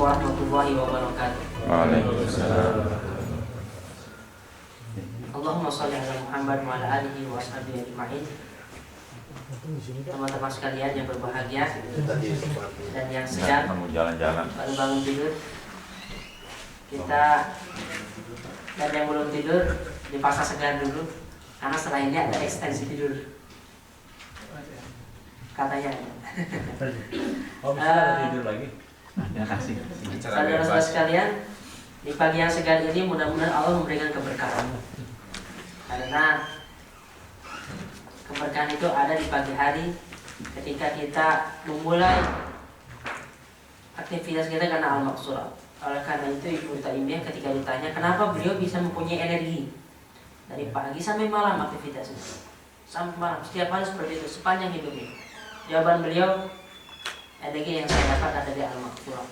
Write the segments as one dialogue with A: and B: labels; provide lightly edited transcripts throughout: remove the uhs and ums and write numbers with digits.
A: warahmatullahi wabarakatuh.
B: Waalaikumsalam.
A: Allahumma sholli ala Muhammad wa ala alihi wa ashabihi ajma'in. Teman-teman sekalian yang berbahagia dan yang segar,
B: Mau jalan-jalan.
A: baru bangun tidur. Kita dan yang belum tidur dipaksa segar dulu, karena setelah ini ada ekstensi tidur. Katanya.
C: Tidur lagi. Ya kasih.
A: Saudara-saudara sekalian, di pagi yang segar ini mudah-mudahan Allah memberikan keberkahan. Karena keberkahan itu ada di pagi hari ketika kita memulai aktivitas kita karena al-maqsurah. Oleh karena itu Ibu Taimiyah ketika ditanya kenapa beliau bisa mempunyai energi dari pagi sampai malam aktivitasnya, sampai malam setiap hari seperti itu sepanjang hidupnya. Jawaban beliau, energi yang saya dapat ada di al-maqsurah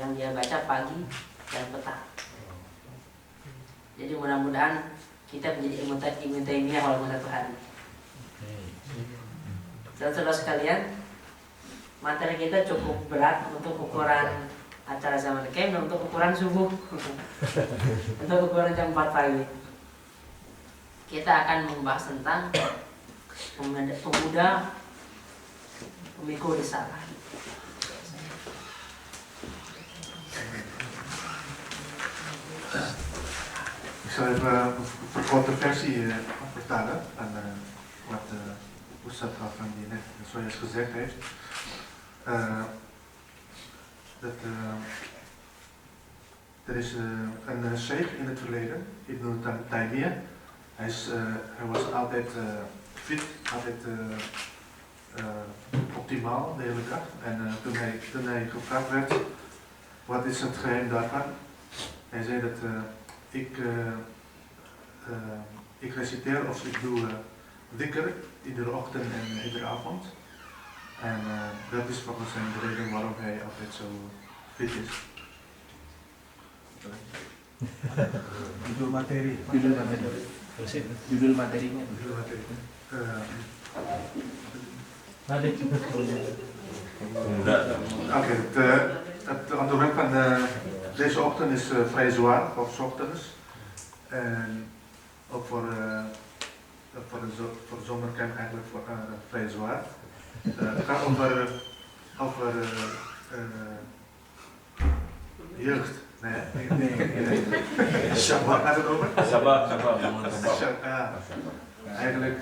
A: yang dia baca pagi dan petang. Jadi mudah-mudahan kita menjadi Ibnu Taimiyah walaupun satu hari. Saudara-saudara sekalian, materi kita cukup berat untuk ukuran acara zaman camp dan untuk ukuran subuh. Untuk ukuran jam 4 pagi. Kita akan membahas tentang pemuda pemikul risalah.
D: Ik zal even een korte versie vertalen aan wat Ustad Afandi net zojuist gezegd heeft. Er is een sheikh in het verleden, Ibn Taymiyah. Hij was altijd fit, altijd optimaal, de hele dag. En toen hij gevraagd werd, wat is het geheim daarvan? Hij zei dat ik reciteer of ik doe dhikr iedere ochtend en iedere avond. En dat is volgens hem de reden waarom hij altijd zo fit is.
C: Judul materi.
D: Oké, het onderwerp van deze ochtend is vrij zwaar, voor 's ochtends. En ook voor de zomercamp eigenlijk vrij zwaar. Het gaat over jeugd. Nee. Shabbat gaat het over?
B: Shabbat.
D: Ja, eigenlijk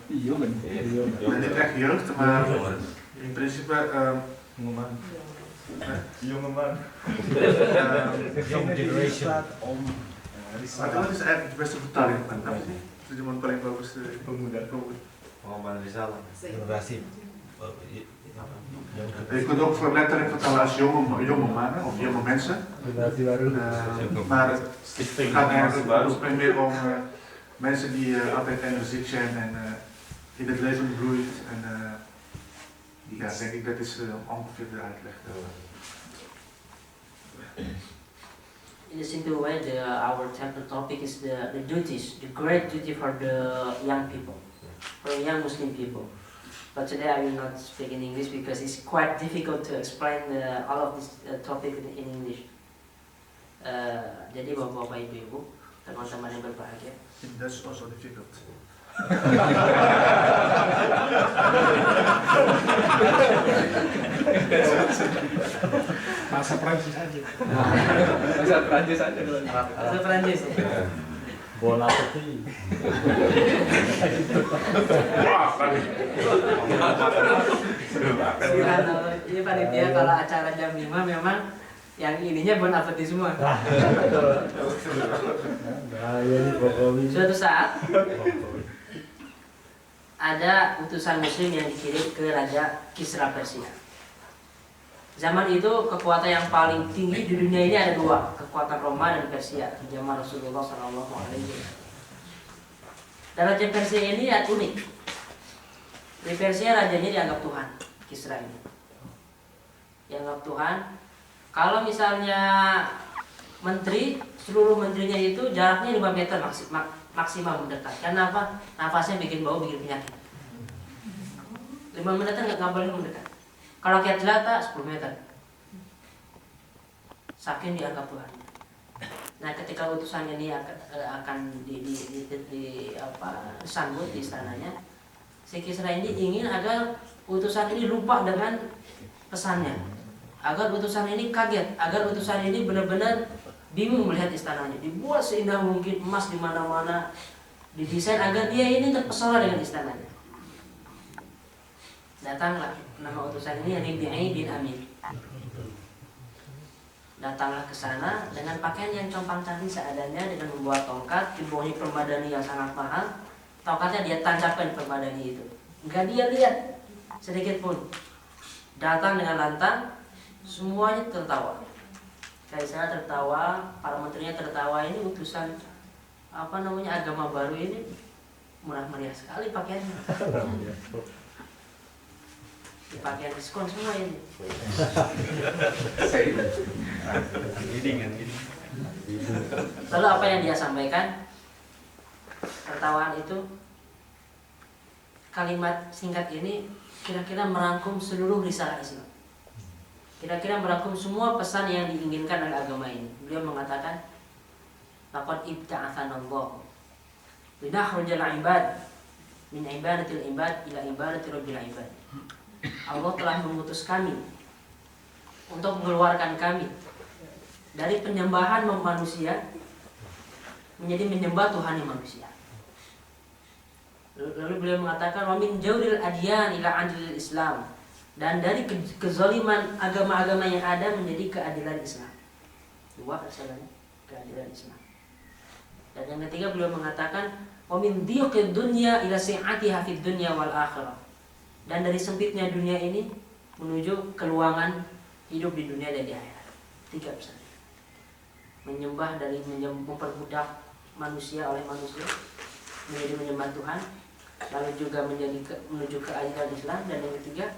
C: Jongen.
D: niet echt jeugd, maar in principe
B: Jongeman.
D: wat is eigenlijk de beste vertaling van dat? Het is iemand paling bagus pemuda.
E: Muhammad Rizal.
C: Generasi.
D: Je kunt ook voor letterlijk vertalen als jonge mannen of jonge mensen. Maar het gaat eigenlijk meer om mensen die altijd energiek zijn en in het leven bloeit. En ja, denk ik dat is ongeveer de uitleg.
A: In a simple way, our chapter topic is the duties, the great duty for the young people, for young Muslim people. But today I will not speak in English because it's quite difficult to explain all of this topic in English. Jadi bapak-bapak, ibu-ibu, teman-teman yang berbahagia.
D: That's also difficult.
C: Bahasa Prancis aja.
E: Bahasa Prancis aja.
A: Bahasa Prancis.
C: Bola peti.
A: Ini panitia kalau acara jam 5 memang yang ininya bon appetit semua. Suatu saat ada utusan muslim yang dikirim ke Raja Kisra Persia. Zaman itu kekuatan yang paling tinggi di dunia ini ada dua, kekuatan Roma dan Persia di zaman Rasulullah SAW. Dan Raja Persia ini unik. Di Persia rajanya dianggap Tuhan, Kisra ini. Dianggap Tuhan. Kalau misalnya menteri, seluruh menterinya itu jaraknya 5 meter maksimal mendekat. Karena apa? Nafasnya bikin bau, bikin penyakit. 5 meter nggak boleh mendekat. Kalau kiat jelata 10 meter. saking dianggap Tuhan. Nah, ketika utusan ini akan disambut di istananya, si Kisra ini ingin agar utusan ini lupa dengan pesannya, agar utusan ini kaget, agar utusan ini benar-benar bingung melihat istananya. Dibuat seindah mungkin, emas di mana-mana, didesain agar dia ini terpesona dengan istananya. Datanglah nama utusan ini Rib'i bin Amin. Datanglah ke sana dengan pakaian yang compang-camping seadanya, dengan membawa tongkat, dibawahi permadani yang sangat mahal. Tongkatnya dia tancapkan permadani itu. Enggak dia lihat sedikit pun. Datang dengan lantang, semuanya tertawa. Kaisar tertawa, para menterinya tertawa, ini utusan agama baru ini murah meriah sekali pakaiannya. Pakaian diskon semua ini. Lalu apa yang dia sampaikan? Tertawaan itu, kalimat singkat ini kira-kira merangkum seluruh risalah Islam. Kira-kira merangkum semua pesan yang diinginkan oleh agama ini. Beliau mengatakan, laqad ibta'atsanallahu linakhrujal ibad min ibadatil ibad ila ibadati rabbil ibad. Allah telah mengutus kami untuk mengeluarkan kami dari penyembahan manusia menjadi menyembah Tuhan yang manusia. Lalu beliau mengatakan, wa min jawril adyan ila adlil Islam, dan dari kezaliman agama-agama yang ada menjadi keadilan Islam. Dua masalahnya, keadilan Islam. Dan yang ketiga beliau mengatakan, wa min dhiqid dunya ila si'atiha fid dunya wal akhirah, dan dari sempitnya dunia ini menuju keluangan hidup di dunia dan di akhirat. Tiga pesan. Menyembah dari memperbudak manusia oleh manusia menjadi menyembah Tuhan, lalu juga menuju keadilan Islam, dan yang ketiga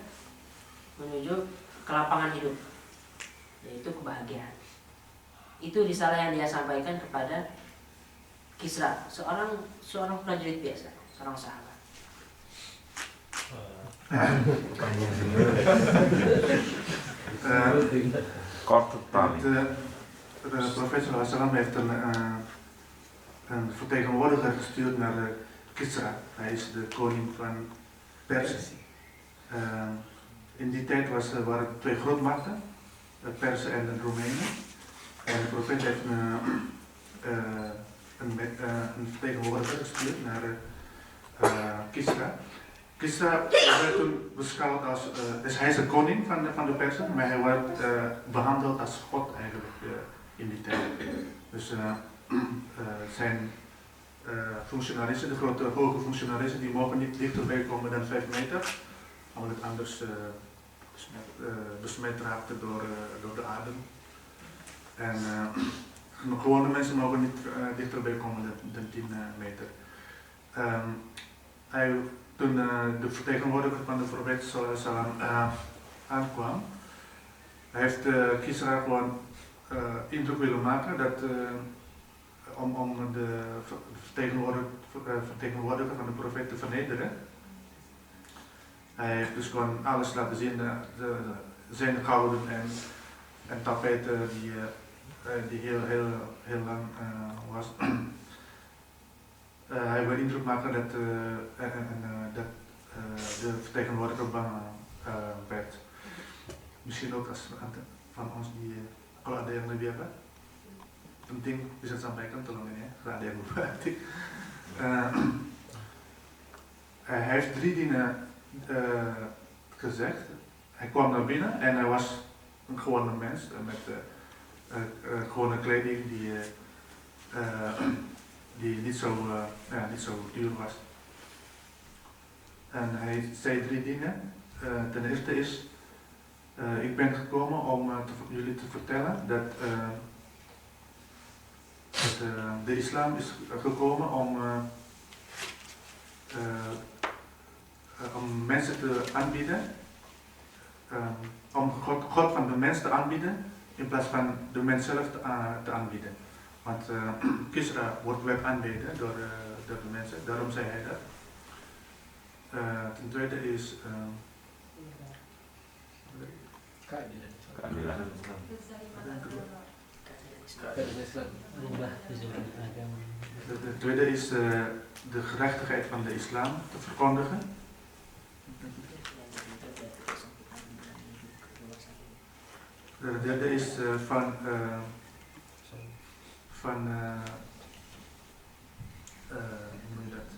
A: menuju kelapangan hidup, yaitu kebahagiaan. Itu risalah yang dia sampaikan kepada Kisra, seorang prajurit biasa, seorang sahabat.
B: Korte tali.
D: De profeet sallam heeft een vertegenwoordiger gestuurd naar Kisra. Hij is de koning van Perzië. In die tijd waren er twee grootmachten, de Persen en de Roemenen. En de profeet heeft een vertegenwoordiger gestuurd naar Kisra. Kisra werd toen beschouwd als, dus hij is de koning van de Persen, maar hij werd behandeld als God eigenlijk in die tijd. Dus zijn functionarissen, de grote hoge functionarissen, die mogen niet dichterbij komen dan 5 meter, omdat het anders besmet raakte door de adem. En gewone mensen mogen niet dichterbij komen dan 10 meter. Toen de vertegenwoordiger van de profeet sallam aankwam, heeft Kisra gewoon indruk willen maken dat om de vertegenwoordiger van de profeet te vernederen. Hij heeft dus gewoon alles laten zien, zijn gouden en tapijten die heel lang was. Hij wil indruk maken dat de vertegenwoordiger bang werd. Misschien ook als van ons die, kalau ada yang lebih apa, penting bisa sampaikan tolong ini ya, kalau ada yang lupa. Hij heeft 3 dingen gezegd. Hij kwam naar binnen en hij was een gewone mens met gewone kleding die niet zo duur was. En hij zei 3 dingen. Ten eerste is, ik ben gekomen om jullie te vertellen dat de islam is gekomen om mensen te aanbieden, om God van de mens te aanbieden in plaats van de mens zelf te aanbieden. Want Kisra werd aanbeden door de mensen, daarom zei hij dat. Ten tweede is
B: Keadilan.
A: berubah tujuan agama.
D: De tweede is de gerechtigheid van de islam te verkondigen. De derde is hoe noem je dat?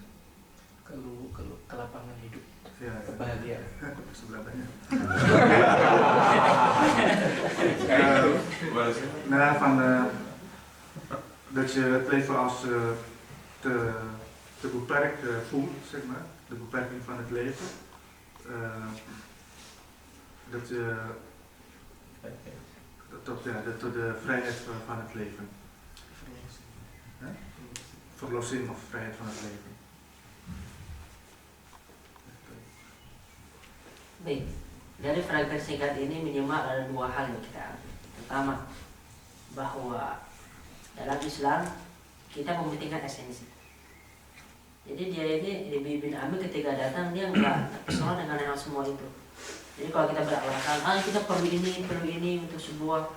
A: Kelapangan hidup.
D: Ja,
E: Kebahagiaan.
D: sebelah banyak. Nou, dat je het leven als te beperkt voelt, zeg maar, de beperking van het leven. Tot de vrijheid van het leven. Verlossing of vrijheid van het leven.
A: Baik, dari fragmen singkat ini minimal ada dua hal yang kita ambil. Pertama, bahwa dalam Islam kita mementingkan esensi. Jadi dia ini Rabi' bin Amir ketika datang dia nggak terpesona dengan hal semua itu. Jadi kalau kita beralasan, kita perlu ini untuk sebuah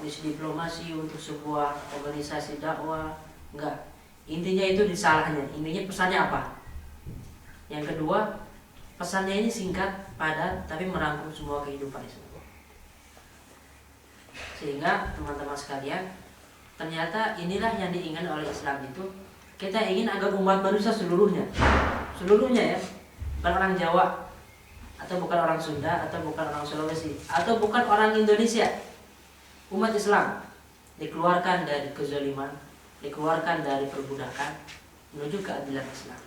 A: misi diplomasi, untuk sebuah organisasi dakwah, enggak. Intinya itu disalahnya. Intinya pesannya apa? Yang kedua, pesannya ini singkat, padat, tapi merangkum semua kehidupan Islam. Sehingga teman-teman sekalian, ternyata inilah yang diinginkan oleh Islam itu. Kita ingin agar umat manusia seluruhnya ya, bukan orang Jawa, atau bukan orang Sunda, atau bukan orang Sulawesi, atau bukan orang Indonesia. Umat Islam dikeluarkan dari kezaliman, dikeluarkan dari perbudakan, menuju keadilan Islam.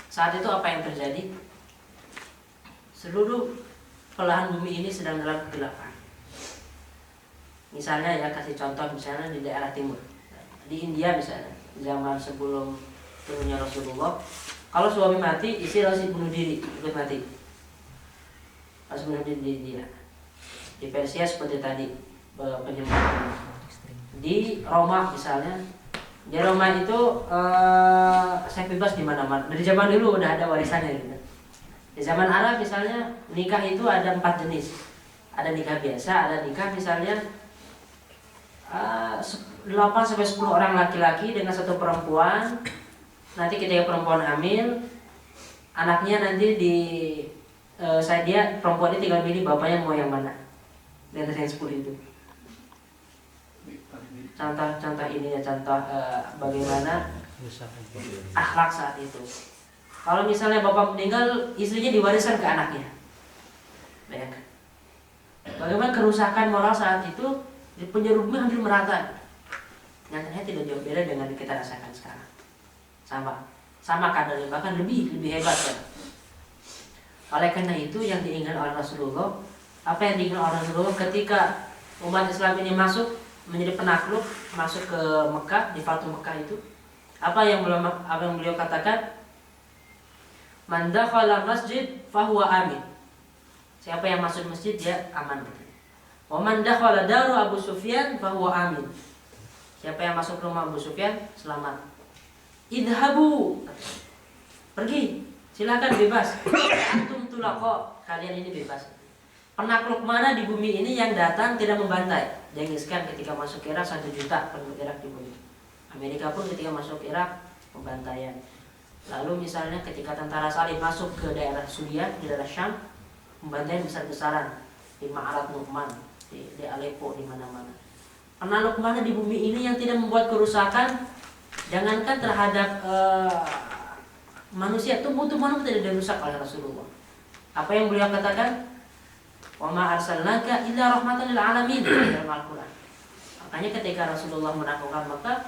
A: Saat itu apa yang terjadi? Seluruh belahan bumi ini sedang dalam kegelapan. Misalnya ya, kasih contoh misalnya di daerah timur, di India misalnya, zaman sebelum turunnya Rasulullah, kalau suami mati, istri harus bunuh diri, ikut mati. Harus bunuh diri di India. Di Persia seperti tadi, penyembahan. Di Roma misalnya, di Roma itu seks bebas di mana-mana. Dari zaman dulu udah ada warisannya gitu. Di zaman Arab misalnya, nikah itu ada 4 jenis. Ada nikah biasa, ada nikah misalnya 8-10 orang laki-laki dengan 1 perempuan. Nanti ketika perempuan hamil, anaknya nanti dia perempuan ini tinggal pilih bapaknya mau yang mana. Di atas yang 10 itu. Contoh ini ya, contoh bagaimana akhlak saat itu. Kalau misalnya bapak meninggal, istrinya diwariskan ke anaknya. Bayangkan. Bagaimana kerusakan moral saat itu di penjuru bumi hampir merata. Nyatanya tidak jauh beda dengan yang kita rasakan sekarang. Sama kadarnya, bahkan lebih hebat kan. Oleh karena itu yang diinginkan oleh Rasulullah, apa yang diinginkan oleh Rasulullah ketika umat Islam ini masuk menjadi penakluk, masuk ke Mekah, di Fatu Mekah itu, apa yang beliau katakan? Man dakhala masjid fahuwa amin. Siapa yang masuk masjid dia aman. Wa man dakhala daru Abu Sufyan fahuwa amin. Siapa yang masuk rumah Abu Sufyan selamat. Idhabu, pergi, silakan bebas. Antum tulaqa, kalian ini bebas. Penakluk mana di bumi ini yang datang tidak membantai? Jengiskan ketika masuk Irak 1 juta penduduk Irak di bumi. Amerika pun ketika masuk Irak pembantaian. Lalu misalnya ketika tentara Salib masuk ke daerah Suriah, di daerah Syam, pembantaian besar-besaran di Ma'arat Nu'man, di Aleppo, di mana-mana. Penakluk mana di bumi ini yang tidak membuat kerusakan? Jangankan terhadap manusia, tumbuh-tumbuhan pun tidak dirusak oleh Rasulullah. Apa yang beliau katakan? Wa ma arsalnaka illa rahmatan lil alamin dalam Al-Qur'an. Makanya ketika Rasulullah menaklukkan Mekah,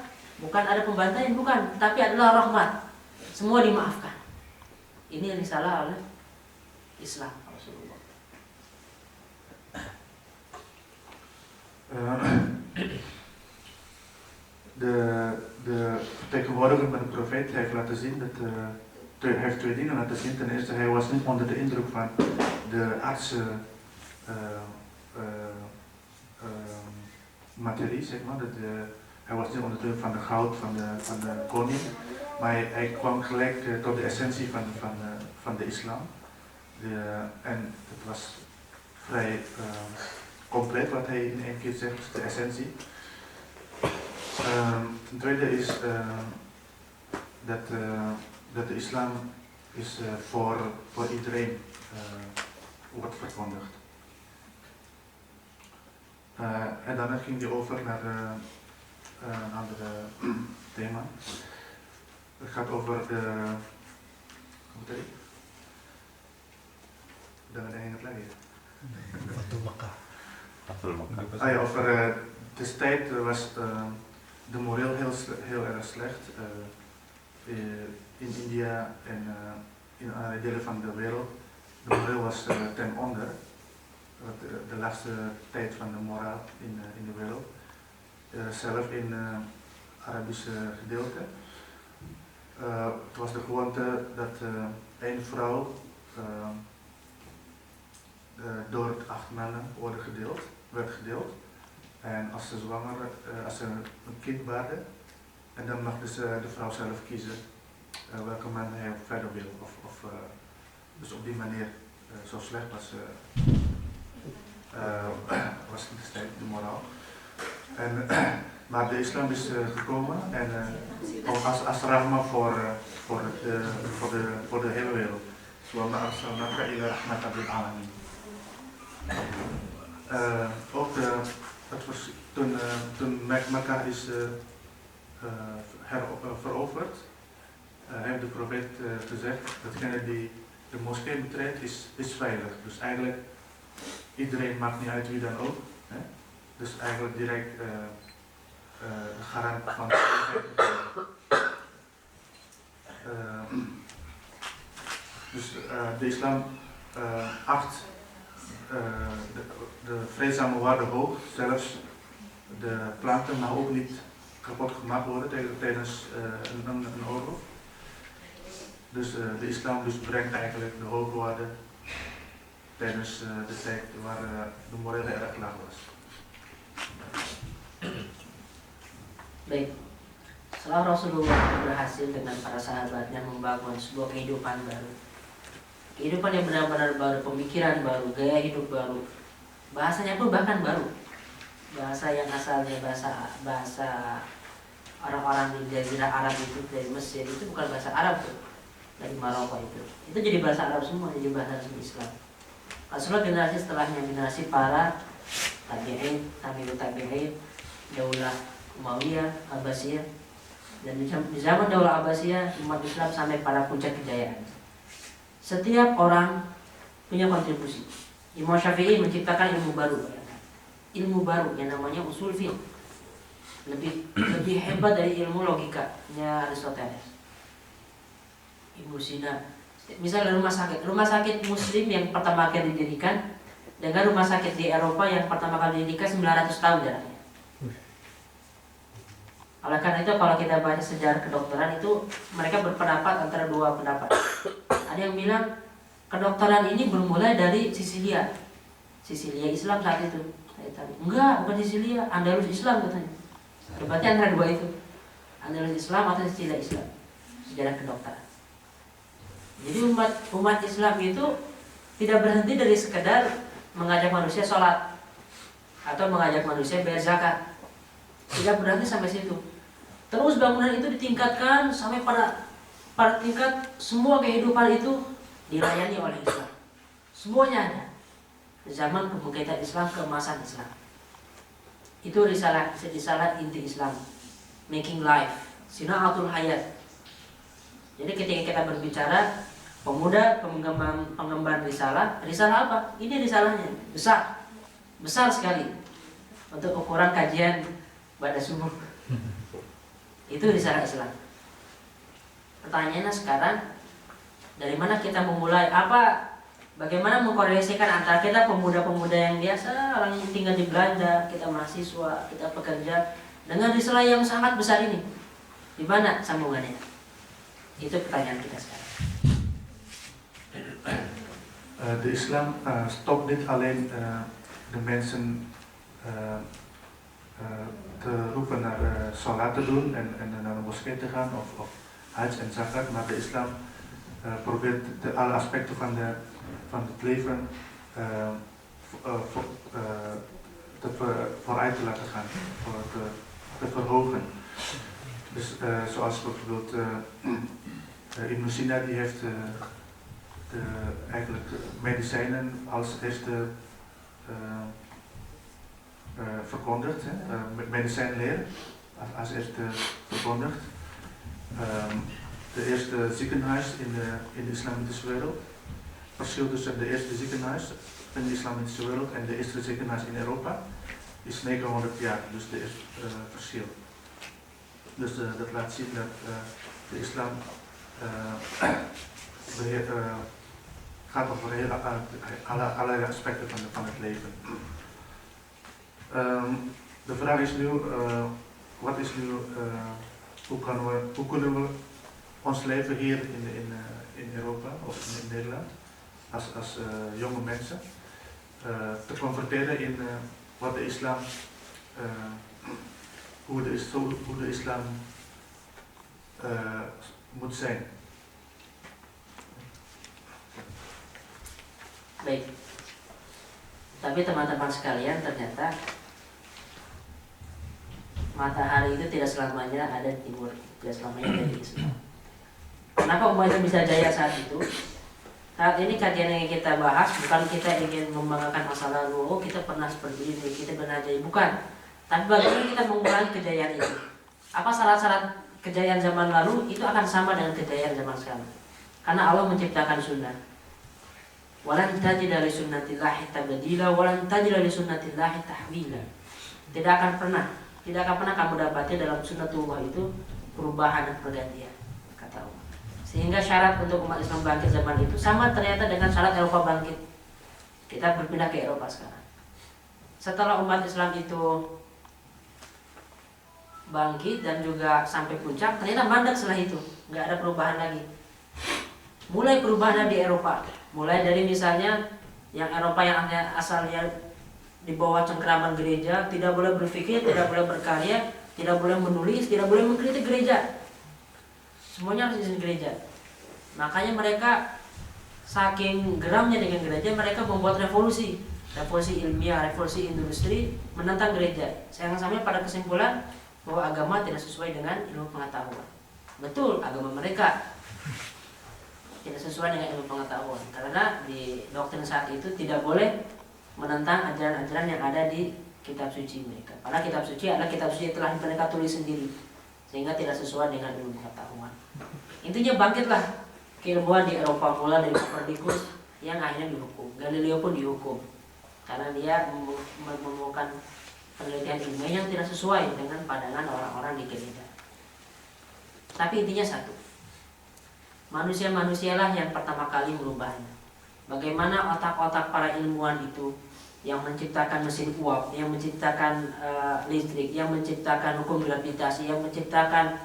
A: bukan ada pembantaian, bukan, tapi adalah rahmat. Semua dimaafkan. Ini yang disalah oleh Islam Rasulullah.
D: De vertegenwoordiger van de profeet heeft laten zien hij heeft 2 dingen laten zien. Ten eerste, hij was niet onder de indruk van de aardse materie, zeg maar. Hij was niet onder de indruk van de goud van de koning, maar hij kwam gelijk tot de essentie van de islam. En het was vrij compleet wat hij in 1 keer zegt, de essentie. Ten tweede is dat de islam is voor iedereen wordt verkondigd. En daarna ging hij over naar een ander thema. Het gaat over hoe heet het? Dan ben ik het lagi.
C: Batu Mekah.
B: Atul Mekah.
D: Ah ja, over destijds was de moreel heel erg slecht. In India en in andere delen van de wereld. De moreel was ten onder. De laatste tijd van de moraal in de wereld. Zelf in Arabische gedeelte. Het was de gewoonte dat één vrouw door 8 mannen werd gedeeld. En als ze als ze een kind baarde, en dan mag dus de vrouw zelf kiezen welke man hij verder wil. Dus op die manier, zo slecht was destijds de moraal. Maar de islam is gekomen en als rahma voor de hele wereld. Wa arsalnaka ila rahmatan lil alamin. Ook toen Mekka is veroverd, heeft de profeet gezegd datgene die de moskee betreedt is veilig. Dus eigenlijk iedereen, maakt niet uit wie dan ook. Hè? Dus eigenlijk direct de garant van de veiligheid. Dus de islam acht de vreedzame waarde hoog, zelfs de planten mag ook niet kapot gemaakt worden tijdens een oorlog. Dus de islam dus brengt eigenlijk de hoge waarde tijdens de tijd waar de moreel erg laag was.
A: Baik, setelah Rasulullah berhasil dengan para sahabatnya membangun sebuah kehidupan baru, kehidupan yang benar-benar baru, pemikiran baru, gaya hidup baru, bahasanya pun bahkan baru, bahasa yang asalnya bahasa orang-orang di Jazirah Arab itu, dari Mesir itu bukan bahasa Arab tuh, dari Maroko itu jadi bahasa Arab semua, jadi bahasa Islam. Rasulullah generasi setelahnya, generasi para tabi'in, tabi'ut tabi'in, daulah Umayyah, Abbasiyah, dan di zaman daulah Abbasiyah umat Islam sampai pada puncak kejayaan. Setiap orang punya kontribusi. Imam Syafi'i menciptakan ilmu baru yang namanya usul fiqh, lebih hebat dari ilmu logikanya Aristoteles. Ibnu Sina, misalnya rumah sakit Muslim yang pertama kali didirikan dengan rumah sakit di Eropa yang pertama kali didirikan 900 tahun jaraknya. Oleh karena itu kalau kita baca sejarah kedokteran itu mereka berpendapat antara dua pendapat. Ada yang bilang kedokteran ini bermula dari Sisilia Islam saat itu. Enggak, bukan Sisilia, Andalus Islam katanya. Debatnya antara dua itu, Andalus Islam atau Sisilia Islam, sejarah kedokteran. Jadi umat Islam itu tidak berhenti dari sekedar mengajak manusia sholat atau mengajak manusia bayar zakat. Tidak berhenti sampai situ. Terus bangunan itu ditingkatkan sampai pada tingkat semua kehidupan itu dilayani oleh Islam. Semuanya ada. Zaman kebangkitan Islam, keemasan Islam. Itu risalah inti Islam. Making life, sinaatul hayat. Jadi ketika kita berbicara pemuda pengemban risalah apa? Ini risalahnya besar sekali untuk ukuran kajian pada subuh. Itu risalah Islam. Pertanyaannya sekarang, dari mana kita memulai? Bagaimana mengkoordinasikan antara kita pemuda-pemuda yang biasa, orang yang tinggal di Belanda, kita mahasiswa, kita pekerja, dengan risalah yang sangat besar ini? Di mana sambungannya? Itu pertanyaan kita sekarang.
D: De islam stopt niet alleen de mensen te roepen naar salat te doen en naar de moskee te gaan of hajj en zakat, maar de islam probeert alle aspecten van het leven vooruit te laten gaan, te verhogen. Dus zoals bijvoorbeeld Ibn Sina, die heeft eigenlijk medicijnen als eerste verkondigd, medicijnleer als eerste verkondigd. De eerste ziekenhuis in de islamitische wereld. Het verschil tussen de eerste ziekenhuis in de islamitische wereld en de eerste ziekenhuis in Europa is 900 jaar, dus er is verschil. Dus dat laat zien dat de islam gaat over allerlei aspecten van het leven. De vraag is nu, wat is nu, hoe kunnen we ons leven hier in Europa of in Nederland als jonge mensen te converteren in wat de islam, hoe de islam moet zijn.
A: Baik. Tapi teman-teman sekalian, ternyata matahari itu tidak selamanya ada di timur, tidak selamanya ada di Islam. Kenapa umat Islam bisa jaya saat itu? Saat ini kajian yang kita bahas bukan kita ingin membanggakan masa lalu, oh kita pernah seperti ini, kita pernah jaya, bukan. Tapi bagaimana kita mengulangi kejayaan itu? Apa syarat-syarat kejayaan zaman lalu itu akan sama dengan kejayaan zaman sekarang? Karena Allah menciptakan sunnah. Walan tajida li sunnatillahi tabdila walan tajida li sunnatillahi tahwila. Tidak akan pernah kamu dapati dalam sunnatullah itu perubahan dan pergantian, kata Allah. Sehingga syarat untuk umat Islam bangkit zaman itu sama ternyata dengan syarat Eropa bangkit. Kita berpindah ke Eropa sekarang. Setelah umat Islam itu bangkit dan juga sampai puncak, ternyata mandek setelah itu, nggak ada perubahan lagi. Mulai perubahan di Eropa, mulai dari misalnya yang Eropa yang asalnya di bawah cengkeraman gereja, tidak boleh berpikir, tidak boleh berkarya, tidak boleh menulis, tidak boleh mengkritik gereja. Semuanya harus izin gereja. Makanya mereka saking geramnya dengan gereja, mereka membuat revolusi ilmiah, revolusi industri menentang gereja. Sayang sampai pada kesimpulan bahwa agama tidak sesuai dengan ilmu pengetahuan. Betul, agama mereka tidak sesuai dengan ilmu pengetahuan, karena di doktrin saat itu tidak boleh menentang ajaran-ajaran yang ada di kitab suci mereka. Karena kitab suci adalah kitab suci yang telah mereka tulis sendiri, sehingga tidak sesuai dengan ilmu pengetahuan. Intinya bangkitlah keilmuan di Eropa, mulai dari Copernicus yang akhirnya dihukum. Galileo pun dihukum karena dia menemukan penelitian ilmiah yang tidak sesuai dengan pandangan orang-orang di gereja. Tapi intinya satu, manusia-manusialah yang pertama kali merubahnya. Bagaimana otak-otak para ilmuwan itu yang menciptakan mesin uap, yang menciptakan listrik, yang menciptakan hukum gravitasi, yang menciptakan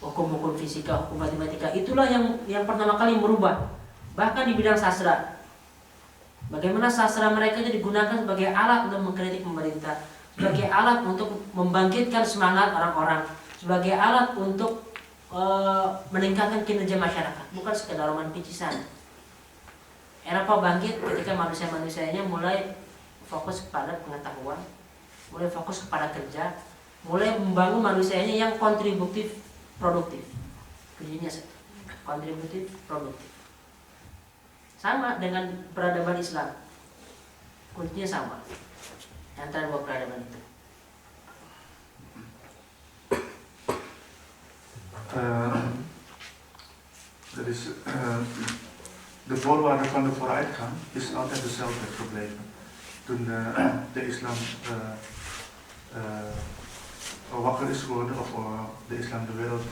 A: hukum-hukum fisika, hukum matematika, itulah yang pertama kali merubah. Bahkan di bidang sastra, bagaimana sastra mereka itu digunakan sebagai alat untuk mengkritik pemerintah, sebagai alat untuk membangkitkan semangat orang-orang, sebagai alat untuk meningkatkan kinerja masyarakat, bukan sekedar roman picisan. Eropa bangkit ketika manusia-manusianya mulai fokus kepada pengetahuan, mulai fokus kepada kerja, mulai membangun manusianya yang kontributif, produktif. Kuncinya satu, kontributif, produktif. Sama dengan peradaban Islam, kuncinya sama antara dua peradaban itu.
D: De voorwaarde van de vooruitgang is altijd dezelfde gebleven. Toen de islam wakker is geworden, of de islam de wereld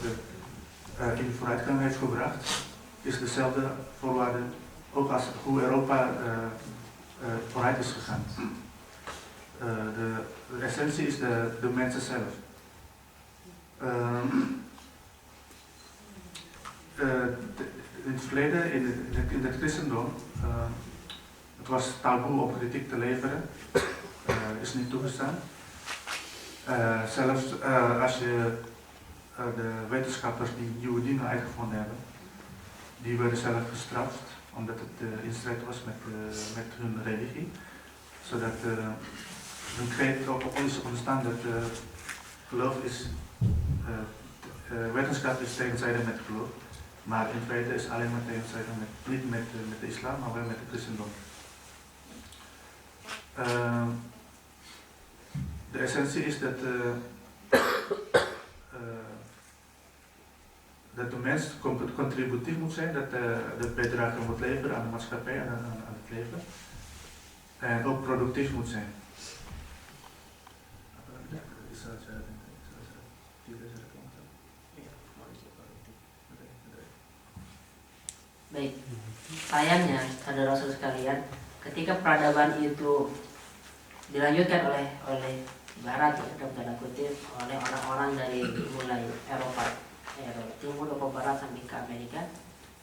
D: in vooruitgang heeft gebracht, is dezelfde voorwaarde ook als hoe Europa vooruit is gegaan. De essentie is de mensen zelf. In het verleden, in het christendom, het was taboe om kritiek te leveren, is niet toegestaan. Zelfs als je de wetenschappers die nieuwe dingen uitgevonden hebben, die werden zelf gestraft, omdat het in strijd was met hun religie. Zodat hun kreet op ons ontstaan dat geloof is, wetenschap is tegenstrijdig met geloof, maar in feite is alleen maar tegenstrijdig niet met de islam, maar wel met het christendom. De essentie is dat de mens contributief moet zijn, dat de bijdrage moet leveren aan de maatschappij en aan het leven. En ook productief moet zijn.
A: Baik, sayangnya saudara-saudara sekalian, ketika peradaban itu dilanjutkan oleh Barat, ya, dalam tanda kutip, oleh orang-orang dari mulai Eropa Timur, Eropa Barat sampai ke Amerika,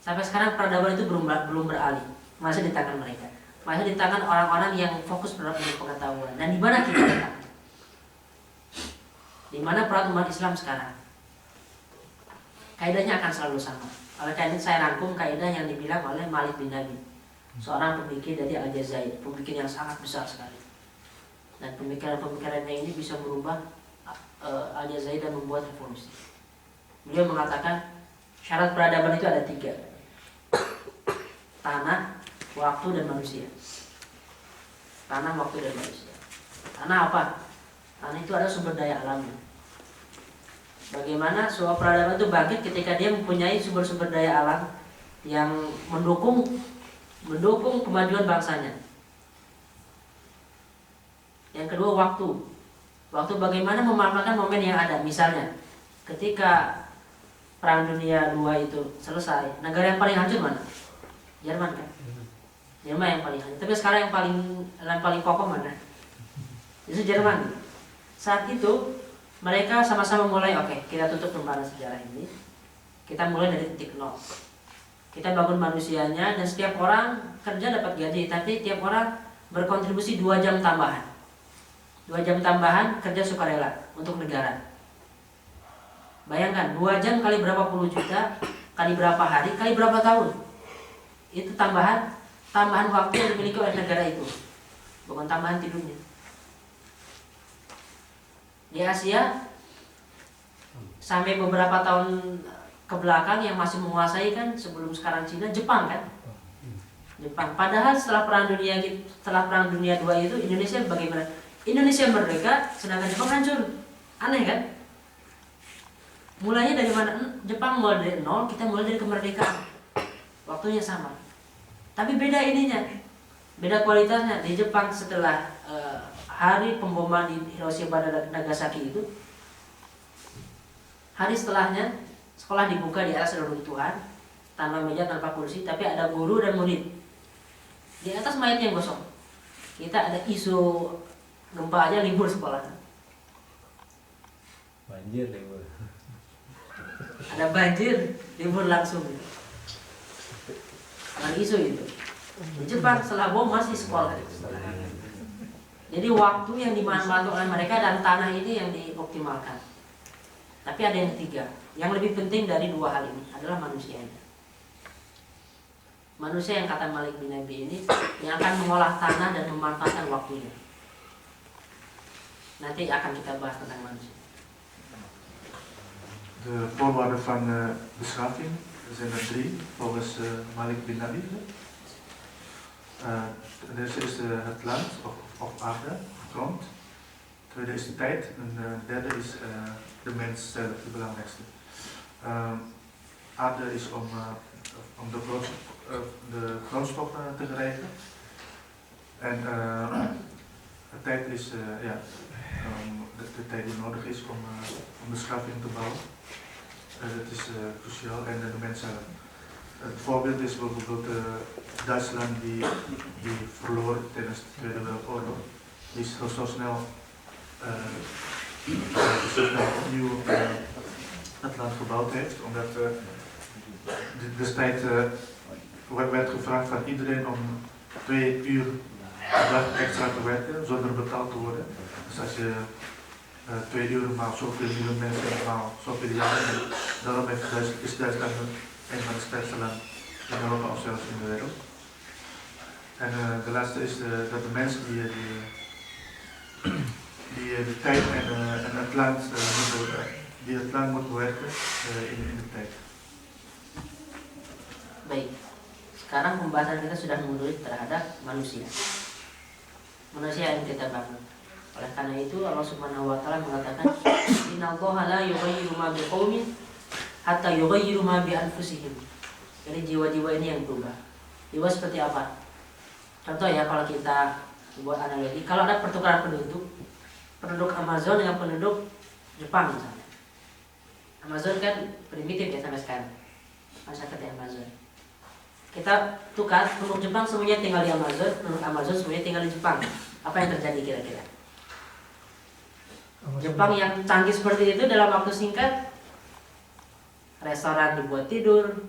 A: sampai sekarang peradaban itu belum beralih, masih di tangan mereka, masih di tangan orang-orang yang fokus terhadap pengetahuan. Dan di mana kita letakkan? Di mana peran umat Islam sekarang? Kaidahnya akan selalu sama. Oleh karena itu saya rangkum kaidah yang dibilang oleh Malik bin Nabi, seorang pemikir dari Aljazair, pemikir yang sangat besar sekali. Dan pemikiran-pemikirannya ini bisa merubah Aljazair dan membuat revolusi. Beliau mengatakan syarat peradaban itu ada 3: tanah, waktu, dan manusia. Tanah, waktu, dan manusia. Tanah apa? Tanah itu adalah sumber daya alamnya. Bagaimana sebuah peradaban itu bangkit ketika dia mempunyai sumber-sumber daya alam yang mendukung kemajuan bangsanya. Yang kedua, waktu. Waktu bagaimana memanfaatkan momen yang ada. Misalnya, ketika Perang Dunia II itu selesai, negara yang paling hancur mana? Jerman kan? Jerman yang paling hancur. Tapi sekarang yang paling kokoh mana? Itu Jerman. Saat itu mereka sama-sama mulai, oke, kita tutup lembaran sejarah ini. Kita mulai dari titik nol. Kita bangun manusianya, dan setiap orang kerja dapat gaji, tapi tiap orang berkontribusi 2 jam tambahan. 2 jam tambahan kerja sukarela untuk negara. Bayangkan, 2 jam kali berapa puluh juta, kali berapa hari, kali berapa tahun. Itu tambahan waktu yang dimiliki oleh negara itu, bukan tambahan tidurnya. Di Asia, sampai beberapa tahun ke belakang yang masih menguasai kan sebelum sekarang Cina, Jepang kan? Jepang. Padahal setelah Perang Dunia II itu Indonesia bagaimana? Indonesia merdeka, sedangkan Jepang hancur. Aneh kan? Mulainya dari mana? Jepang mulai dari nol, kita mulai dari kemerdekaan. Waktunya sama. Tapi beda ininya, beda kualitasnya. Di Jepang setelah hari pemboman di Hiroshima dan Nagasaki itu, hari setelahnya sekolah dibuka di atas reruntuhan, tanpa meja, tanpa kursi, tapi ada guru dan murid. Di atas mayat yang gosong. Kita ada isu gempa aja libur sekolah.
E: Banjir libur.
A: Ada banjir, libur langsung. Ada isu itu. Di Jepang setelah bom masih sekolah. Jadi waktu yang dimanfaatkan oleh mereka dan tanah ini yang dioptimalkan. Tapi ada yang ketiga, yang lebih penting dari 2 hal ini adalah manusianya. Manusia yang kata Malik bin Nabi ini yang akan mengolah tanah dan memanfaatkan waktunya. Nanti akan kita bahas tentang manusia.
D: De voorwaarden van beschaving zijn er 3 volgens Malik bin Nabi. De eerste is het land of aarde, grond. De tweede is de tijd en de derde is de mens zelf, de belangrijkste. Aarde is om de grondstoffen te krijgen. En de tijd is de tijd die nodig is om beschaving te bouwen. Dat is cruciaal en de mens zelf. Het voorbeeld is bijvoorbeeld Duitsland die verloor tijdens de Tweede Wereldoorlog. Die zo snel opnieuw het land gebouwd heeft, omdat destijds werd gevraagd van iedereen om 2 uur per dag extra te werken zonder betaald te worden. Dus als je 2 uur maal zoveel miljoen mensen maal zoveel jaren, en daarom is Duitsland een van de sterkste landen in Europa of zelfs in de wereld. En de laatste is dat de mensen die de tijd en het land die het land moet bewerken in de tijd.
A: Baik, sekarang pembahasan kita sudah menurut terhadap manusia. Manusia yang kita bangun. Oleh karena itu Allah Subhanahu wa taala mengatakan, "Innallaha la yughayyiru ma biqaumin hatta yughayyiru ma bi anfusihim." Jadi jiwa-jiwa ini yang berubah. Jiwa seperti apa? Contoh ya, kalau kita buat analogi, kalau ada pertukaran penduduk Amazon dengan penduduk Jepang misalnya. Amazon kan primitif ya sampai sekarang. Masyarakat di Amazon. Kita tukar, penduduk Jepang semuanya tinggal di Amazon, penduduk Amazon semuanya tinggal di Jepang. Apa yang terjadi kira-kira? Jepang yang canggih seperti itu dalam waktu singkat, restoran dibuat tidur,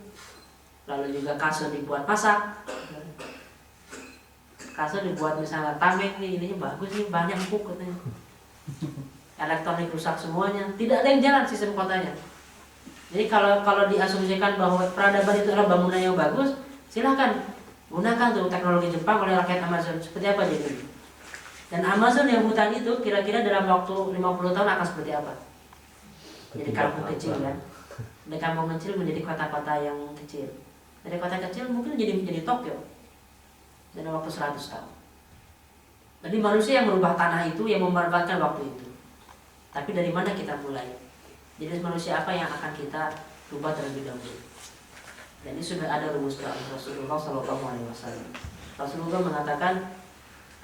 A: lalu juga kasur dibuat masak, kasur dibuat misalnya tameng nih, ininya bagus nih, banyak empuk katanya. Elektronik rusak semuanya, tidak ada yang jalan sistem kotanya. Jadi kalau diasumsikan bahwa peradaban itu adalah bangunan yang bagus, silahkan gunakan tuh teknologi Jepang oleh rakyat Amazon. Seperti apa jadi? Dan Amazon yang hutan itu kira-kira dalam waktu 50 tahun akan seperti apa? Jadi kampung kecil kan? Dari kampung kecil menjadi kota-kota yang kecil. Dari kota kecil mungkin menjadi Tokyo dalam waktu 100 tahun. Jadi manusia yang merubah tanah itu, yang memanfaatkan waktu itu. Tapi dari mana kita mulai? Jadi manusia apa yang akan kita rubah terlebih dahulu? Dan ini sudah ada rumus dari Rasulullah SAW. Rasulullah mengatakan,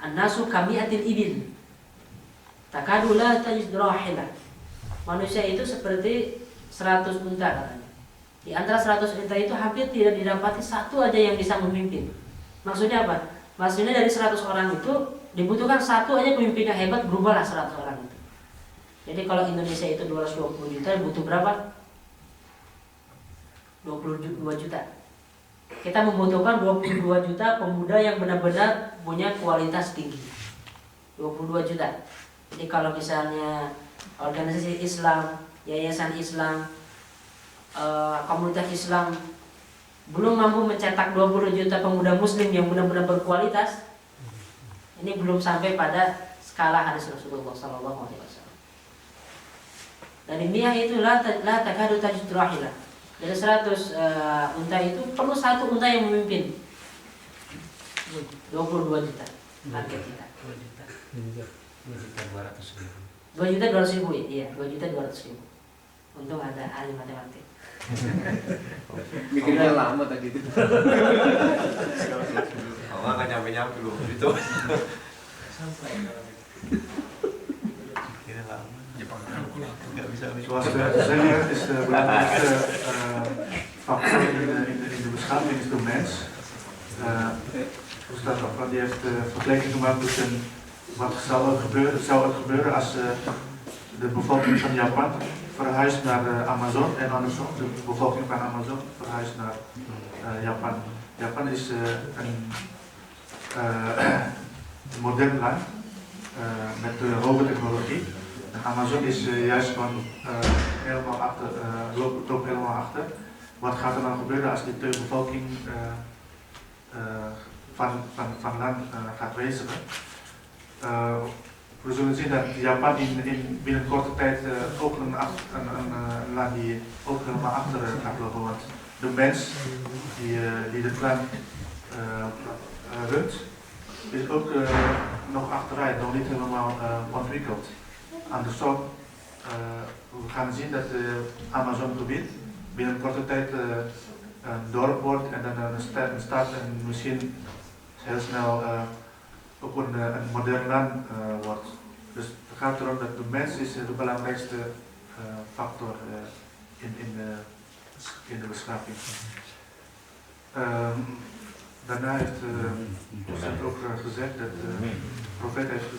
A: "An-nasu kami'atil ibil, takadu la tajid rahilah." Manusia itu seperti 100 unta katanya. Di antara 100 unta itu hampir tidak didapati satu aja yang bisa memimpin. Maksudnya apa? Maksudnya dari 100 orang itu dibutuhkan satu aja pemimpin yang hebat, berubahlah 100 orang itu. Jadi kalau Indonesia itu 220 juta, butuh berapa? 22 juta. Kita membutuhkan 22 juta pemuda yang benar-benar punya kualitas tinggi. 22 juta. Jadi kalau misalnya organisasi Islam, yayasan Islam, komunitas Islam belum mampu mencetak 20 juta pemuda muslim yang benar-benar berkualitas, ini belum sampai pada skala hadis Rasulullah SAW. Dari niat itu la takadu tajid rahilah. Dari 100 unta itu perlu satu unta yang memimpin. 22 juta target kita. 2.200.000 ya? Iya, 2.200.000. Untung ada ahli matematik.
E: Mikirnya lama tadi itu.
B: Oh, nggak nyampe loh itu.
E: Mikirnya lama.
B: Jepang nggak bisa.
D: Zoals we zeggen is de belangrijkste factor in de beschaving is de mens. Gustav die heeft vergelijking gemaakt tussen wat zou er gebeuren als de bevolking van Japan verhuist naar Amazon en andersom de bevolking van Amazon verhuist naar Japan. Japan is een modern land met hoge technologie. Amazon is juist gewoon helemaal achter, loopt helemaal achter. Wat gaat er dan gebeuren als die bevolking van land gaat wijzigen? We zullen zien dat Japan binnen korte tijd ook een land die ook helemaal achter gaat lopen. Want de mens die het land runt, is ook nog achteruit, nog niet helemaal ontwikkeld. Andersom, we gaan zien dat het Amazongebied binnen korte tijd een dorp wordt en dan een stad en misschien heel snel ook een modern land wordt. Dus het gaat erom dat de mens is de belangrijkste factor in de beschaving. Daarna heeft het ook gezegd dat de profeet heeft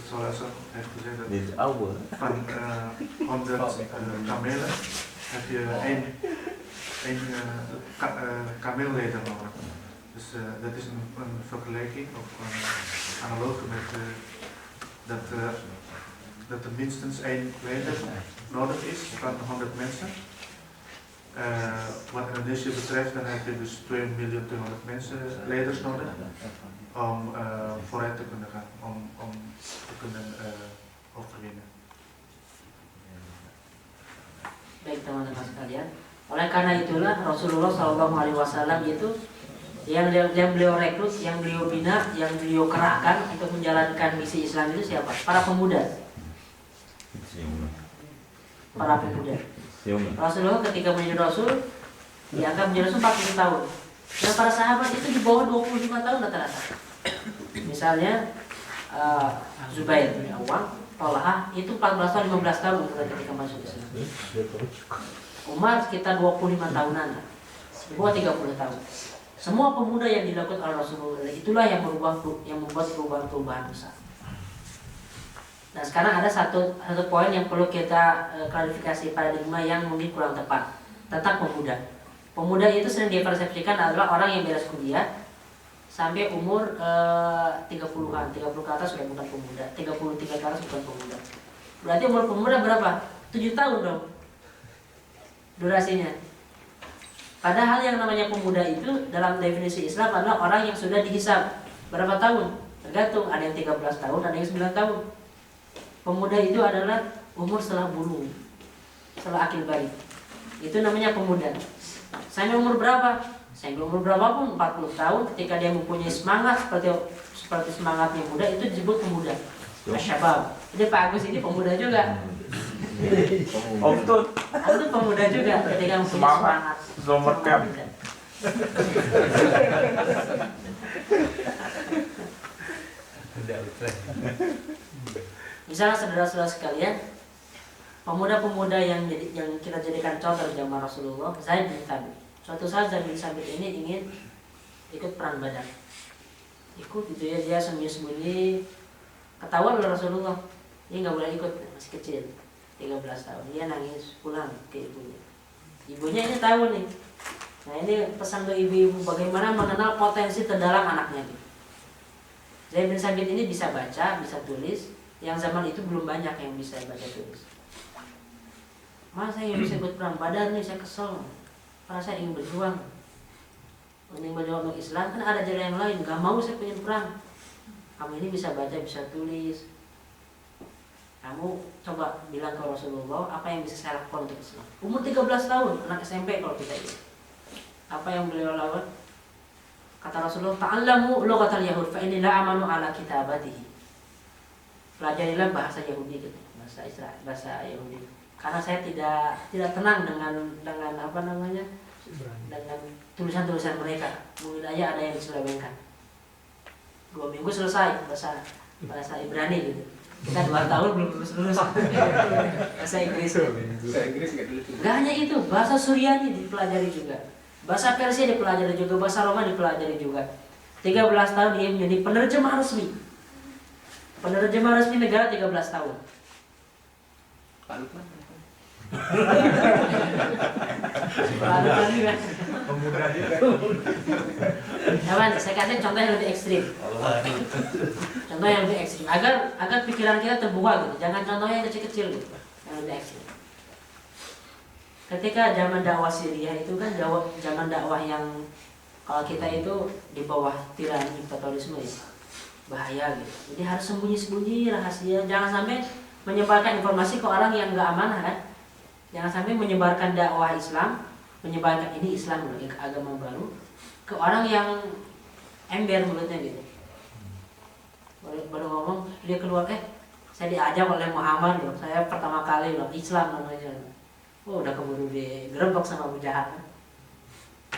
D: gezegd dat van 100 kamelen heb je één kameelleder nodig. Dus dat is een vergelijking of een analogie met dat er minstens één leider nodig is van 100 mensen. Wat Indonesië betreft, dan heb je dus 2.200.000 mensen, leiders nodig om vooruit te kunnen gaan, om te kunnen overwinnen.
A: Baik teman-teman sekalian, oleh karena itulah Rasulullah SAW itu yang beliau rekrut, yang beliau bina, yang beliau kerahkan untuk menjalankan misi Islam itu siapa? Para pemuda. Para pemuda. Rasulullah ketika menjadi Rasul dianggap menjadi Rasul 40 tahun. Dan para sahabat itu di bawah 25 tahun rata-rata. Misalnya Zubair bin Awam, Talha itu 14 tahun 15 tahun ketika masuk Islam. Umar sekitar 25 tahunan, di bawah 30 tahun. Semua pemuda yang dilakukan oleh Rasulullah itulah yang membuat perubahan besar. Nah sekarang ada satu poin yang perlu kita klarifikasi paradigma yang mungkin kurang tepat tentang pemuda. Pemuda itu sering dipersepsikan adalah orang yang beres kuliah sampai umur 30-an, 30 ke atas sudah bukan pemuda, 33 ke atas bukan pemuda. Berarti umur pemuda berapa? 7 tahun dong durasinya. Padahal yang namanya pemuda itu dalam definisi Islam adalah orang yang sudah dihisab berapa tahun? Tergantung, ada yang 13 tahun, ada yang 9 tahun. Pemuda itu adalah umur setelah bulughah, setelah akil balik. Itu namanya pemuda. Sampai umur berapa? Sampai umur berapapun, 40 tahun, ketika dia mempunyai semangat seperti semangatnya muda, itu disebut pemuda. Masyabab. Jadi Pak Agus ini pemuda juga.
E: Om Tut.
A: Itu pemuda juga ketika mempunyai semangat.
E: Selamat Camp.
A: Misalnya saudara-saudara sekalian, pemuda-pemuda yang kita jadikan contoh di zaman Rasulullah, Zaid bin Thabit. Suatu saat Zaid bin Thabit ini ingin ikut perang Badar. Ikut gitu ya, dia sembunyi-sembunyi, ketahuan oleh Rasulullah. Dia nggak boleh ikut, masih kecil, 13 tahun. Dia nangis pulang ke ibunya. Ibunya ini tahu nih. Nah ini pesan ke ibu-ibu bagaimana mengenal potensi terdalam anaknya. Zaid bin Thabit ini bisa baca, bisa tulis. Yang zaman itu belum banyak yang bisa baca tulis. Mas saya bisa ikut perang Badar nih, saya kesel. Karena saya ingin berjuang. Ingin berjuang untuk Islam, kan ada jalan yang lain. Gak mau saya pengen perang. Kamu ini bisa baca, bisa tulis. Kamu coba bilang ke Rasulullah apa yang bisa saya lakukan untuk Islam. Umur 13 tahun, anak SMP kalau kita ini. Apa yang beliau lakukan? Kata Rasulullah, ta'allamu lughatal yahud fa inni la amanu ala kitabatihi. Pelajarilah bahasa Yahudi gitu, bahasa Israel, bahasa Yahudi. Karena saya tidak tenang dengan apa namanya? Dengan tulisan-tulisan mereka. Mungkin aja ada yang diselewengkan. 2 minggu selesai bahasa Ibrani gitu. Kita 2 tahun belum lulus bahasa Inggris.
E: Bahasa Inggris nggak dulu.
A: Gak hanya itu, bahasa Suryani dipelajari juga. Bahasa Persia dipelajari juga, bahasa Roma dipelajari juga. 13 tahun dia menjadi penerjemah resmi. Penerjemah resmi negara 13 tahun.
E: Pak Lukman.
C: Pemuda juga.
A: Kawan, saya kasih contoh yang lebih ekstrim. Contoh yang lebih ekstrim agar pikiran kita terbuka gitu. Jangan contohnya yang kecil-kecil gitu. Yang lebih ekstrim. Ketika zaman dakwah Syria itu kan zaman dakwah yang kalau kita itu di bawah tirani diktatorisme ya. Bahaya gitu. Jadi harus sembunyi-sembunyi rahasia. Jangan sampai menyebarkan informasi ke orang yang nggak amanah kan. Jangan sampai menyebarkan dakwah Islam, menyebarkan ini Islam loh, agama baru ke orang yang ember mulutnya gitu. Baru ngomong dia keluar saya diajak oleh Muhammad loh. Saya pertama kali loh Islam namanya. Oh udah keburu digerebek sama Abu Jahal.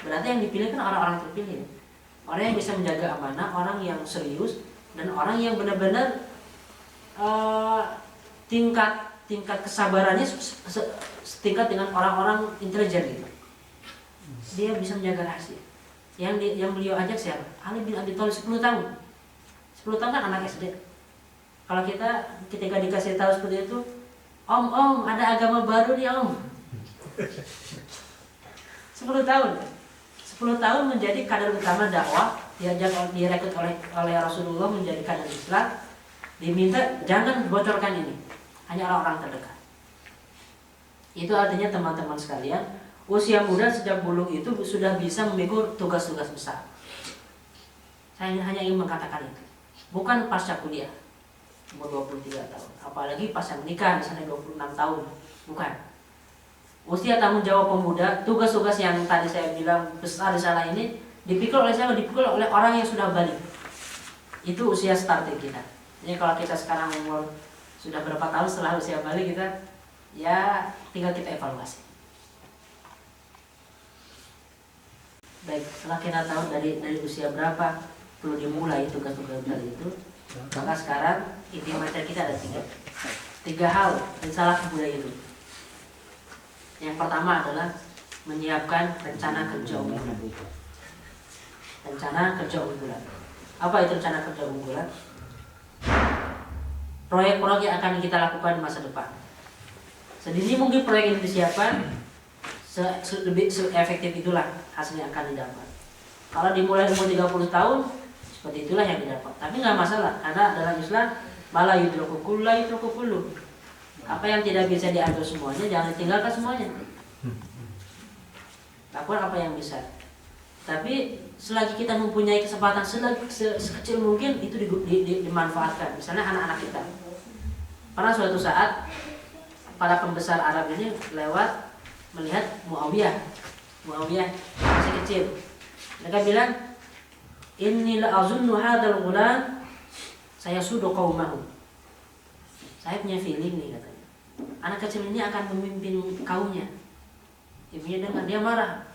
A: Berarti yang dipilih kan orang-orang terpilih. Orang yang bisa menjaga amanah, orang yang serius dan orang yang benar-benar tingkat kesabarannya setingkat dengan orang-orang intelijen gitu. Dia bisa menjaga rahasia. Yang beliau ajak siapa? Ali bin Abi Thalib 10 tahun. 10 tahun kan anak SD. Kalau kita ketika dikasih tahu seperti itu, Om, ada agama baru nih Om. 10 tahun. 10 tahun menjadi kader utama dakwah, direkrut oleh Rasulullah menjadi kader Islam. Diminta jangan bocorkan ini, hanya orang-orang terdekat. Itu artinya teman-teman sekalian, usia muda sejak bulughah itu sudah bisa memikul tugas-tugas besar. Saya hanya ingin mengatakan itu, bukan pasca kuliah. umur 23 tahun. Apalagi pas yang menikah misalnya 26 tahun. Bukan. Usia tanggung jawab pemuda, tugas-tugas yang tadi saya bilang besar di sana ini dipikul oleh siapa? Dipikul oleh orang yang sudah balik. Itu usia starting kita. Jadi kalau kita sekarang umur sudah berapa tahun setelah usia balik kita, ya tinggal kita evaluasi. Baik, setelah kita tahu dari usia berapa perlu dimulai tugas-tugas tadi itu, maka sekarang inti materi kita ada tiga hal yang salah pemuda itu. Yang pertama adalah menyiapkan rencana kerja unggulan. Rencana kerja unggulan. Apa itu rencana kerja unggulan? Proyek-proyek yang akan kita lakukan di masa depan. Sedini mungkin proyek ini disiapkan, lebih efektif itulah hasilnya akan didapat. Kalau dimulai umur 30 tahun, seperti itulah yang didapat. Tapi nggak masalah, karena dalam Islam malah yudroku kullu. Apa yang tidak bisa diambil semuanya, jangan ditinggalkan semuanya. Lakukan apa yang bisa. Tapi selagi kita mempunyai kesempatan sekecil mungkin itu dimanfaatkan. Misalnya anak-anak kita. Pernah suatu saat para pembesar Arab ini lewat melihat Muawiyah masih kecil. Mereka bilang, "Inni la azunnu hadzal ghulam sayasudu qaumahu." Saya punya feeling nih katanya. Anak kecil ini akan memimpin kaumnya. Ibunya dengar, dia marah.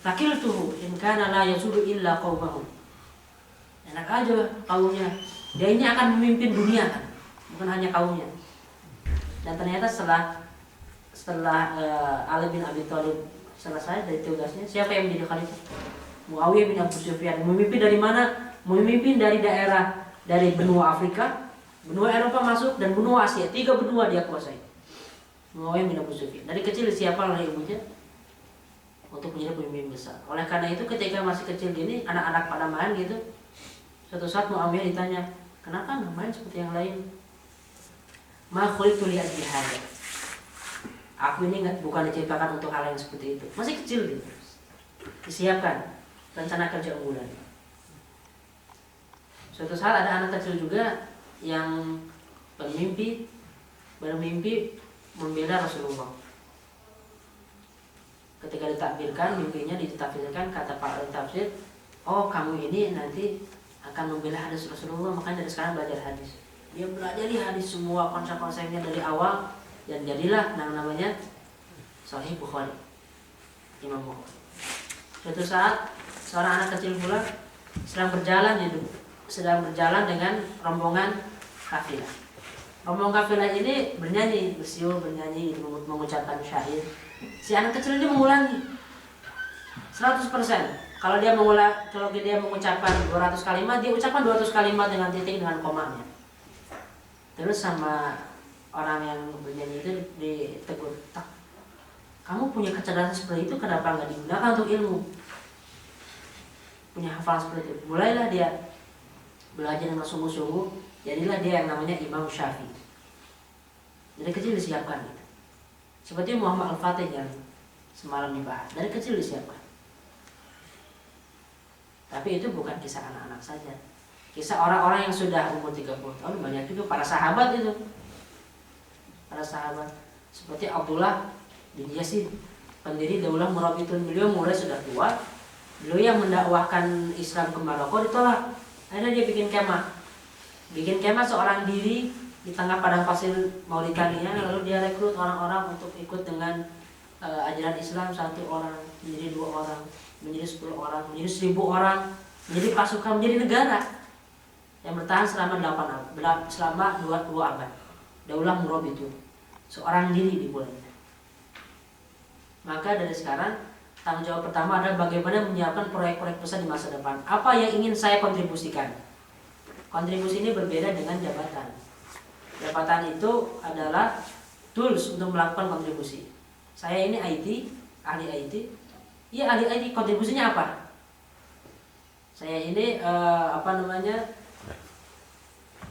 A: Fakiltuhu in kana la yasudu illa qaumahu. Enak aja kaumnya. Dia ini akan memimpin dunia kan, bukan hanya kaumnya. Dan ternyata setelah Ali bin Abi Thalib selesai dari tugasnya, siapa yang menjadi khalifah? Muawiyah bin Abu Sufyan. Memimpin dari mana? Memimpin dari daerah, dari benua Afrika, benua Eropa masuk, dan benua Asia. 3 benua dia kuasai. Muawiyah bin Abu Sufyan. Dari kecil disiapkan oleh ibunya untuk menjadi pemimpin besar. Oleh karena itu ketika masih kecil gini, anak-anak pada main gitu, suatu saat Muawiyah ditanya, kenapa nggak main seperti yang lain? Ma khuliqtu li'ajli hadza. Aku ini bukan diciptakan untuk hal yang seperti itu. Masih kecil gitu. Disiapkan rencana kerja unggulan. Suatu saat ada anak kecil juga yang bermimpi membela Rasulullah. Ketika ditakbirkan, mimpinya ditafsirkan, kata para tafsir, oh kamu ini nanti akan membela hadis Rasulullah, makanya dari sekarang belajar hadis. Dia belajar hadis semua konsep-konsepnya dari awal, dan jadilah namanya Sahih Bukhari, Imam Bukhari. Suatu saat seorang anak kecil pula sedang berjalan dengan rombongan kafilah. Rombongan kafilah ini bernyanyi, bersiul, bernyanyi, mengucapkan syair. Si anak kecil ini mengulangi 100%. Kalau dia mengucapkan 200 kalimat, dia ucapkan 200 kalimat dengan titik, dengan komanya. Terus sama orang yang bernyanyi itu ditegur, "Tak, kamu punya kecerdasan seperti itu, kenapa nggak digunakan untuk ilmu? Punya hafalan seperti itu." Mulailah dia belajar dengan sungguh-sungguh, jadilah dia yang namanya Imam Syafi'i. Dari kecil disiapkan gitu. Seperti Muhammad Al-Fatih yang semalam dibahas, dari kecil disiapkan. Tapi itu bukan kisah anak-anak saja. Kisah orang-orang yang sudah umur 30 tahun banyak juga, para sahabat itu. Para sahabat seperti Abdullah bin Yazid, pendiri Daulah Murabitun. Beliau mulai sudah tua. Beliau yang mendakwahkan Islam ke Maroko ditolak. Akhirnya dia bikin kemah seorang diri di tengah padang pasir Mauritania. Lalu dia rekrut orang-orang untuk ikut dengan ajaran Islam. 1 orang, menjadi 2 orang, menjadi 10 orang, menjadi 1000 orang, menjadi pasukan, menjadi negara yang bertahan selama 2 abad. Daulah Murabitun, seorang diri dimulainya. Maka dari sekarang tanggung jawab pertama adalah bagaimana menyiapkan proyek-proyek besar di masa depan. Apa yang ingin saya kontribusikan? Kontribusi ini berbeda dengan jabatan. Jabatan itu adalah tools untuk melakukan kontribusi. Saya ini IT, ahli IT. Iya, ahli IT, kontribusinya apa? Saya ini